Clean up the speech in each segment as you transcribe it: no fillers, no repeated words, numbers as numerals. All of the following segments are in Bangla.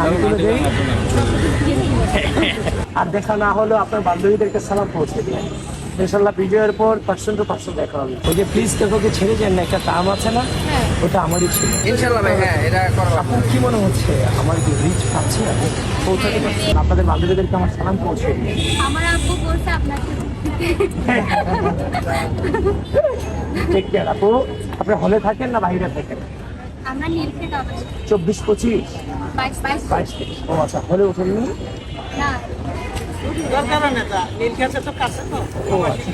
আমি তুলে দেই। আর দেখা না হলেও আপনার বান্ধবীদেরকে সালাম পৌঁছে দিন। ইনশাল্লাহ ভিডিওর পর পার্সন টু পার্সন দেখা হবে। ওই যে প্লিজ কাউকে ছেড়ে যান না, একটা কাম আছে না, ওটা আমারই ছিল। ইনশাআল্লাহ ভাই, হ্যাঁ এটা করব। আপনার কি মনে হচ্ছে আমার কি রিচ পাচ্ছি না, পৌঁছাতে পারছি না? আপনাদের বান্ধবীদেরকে আমার সালাম পৌঁছে দিন। আমার আব্বু বলছে আপনাকে টেক কেয়ার আপু। আপনি হলে থাকেন না বাইরে থাকেন? আমরা নীলক্ষেত অবস্থা 24-25 22 22। ও আচ্ছা, হলে ওঠেননি? না ও আচ্ছা,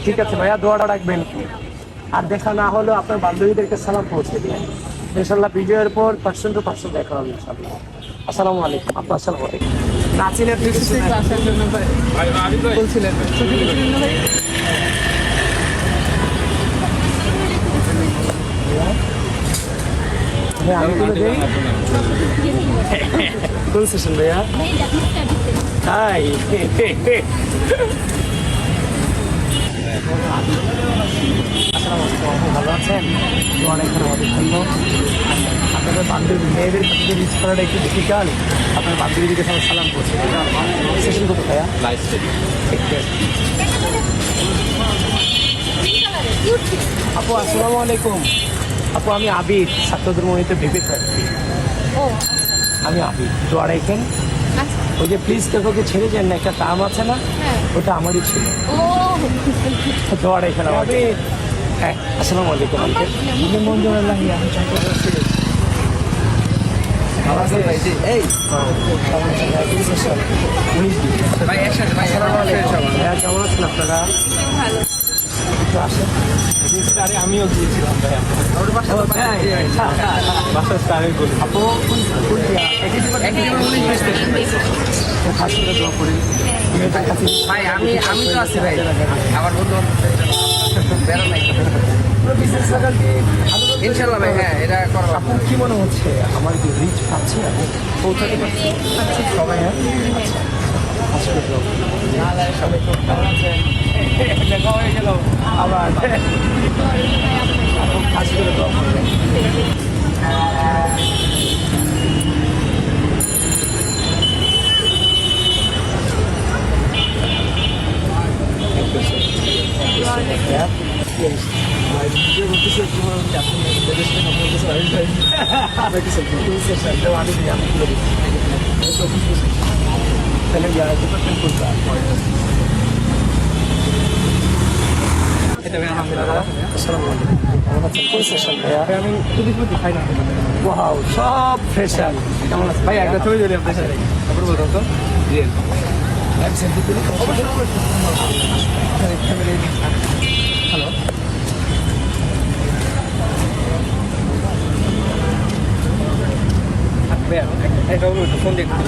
ঠিক আছে ভাইয়া, দোয়াটা রাখবেন। আর দেখা না হলেও আপনার বান্ধবীদেরকে সালাম পৌঁছে দিন। ইনশাল্লাহ ভিডিওর পর পার্সন টু পার্সন দেখা হবে ইনশাল্লাহ। আসসালামু আলাইকুম। আপনার আসসালামু আলাইকুম। নাচিলে বলছিলেন আমি তুলে দেই। কোন সেশন ভাইয়া? হাই, ভালো আছেন? অনেকক্ষণ আমাদের জন্য আপনাদের বান্ধবী মেয়েদের সাথে রিচ করাটা একটু ডিফিকাল্ট। আপনার বান্ধবীদেরকে সবাই সালাম করছে। সেশন করতে ভাইয়া লাইভ স্টাডি। আপু আসসালামু আলাইকুম। আপু আমি আবিদ, ছাত্রদের মনিতে ভেবে থাকি। ও আমি আবিদ, দোয়া রাখেন। আচ্ছা ওই যে প্লিজ কাউকে ছেড়ে যান না, একটা কাম আছে না, ওটা আমারই ছিল। ও দোয়া রাখেন আমাকে। হ্যাঁ, আসসালামু আলাইকুম আঙ্কেল। এই ভাই একসাথে ভাই, কেমন আছেন আপনারা? ভালো একটু আসেন। আমিও গিয়েছিলাম ভাইয়া। বাসার স্টারের গলি। আপু হাসপাতালে দোয়া করি মেয়েদের কাছে। ভাই আমি তো আছি ভাই, আমার বন্ধু বেরো নাই। ইনশাআল্লাহ ভাই, হ্যাঁ এটা করব। আপনার কি মনে হচ্ছে আমার কি রিচ পাচ্ছি না, পৌঁছাতে পারছি সবাই? আচ্ছা, হাসপাতাল সবাই খুব ভালো আছেন? দেখা হয়ে গেল আবার। হাসপাতালে দোয়া করবেন। সব ফ্রেশার। কেমন আছে ভাই? একটা ছবি ধরে আপনার সাথে বলতাম তো। হ্যালো, ফোন দেখতে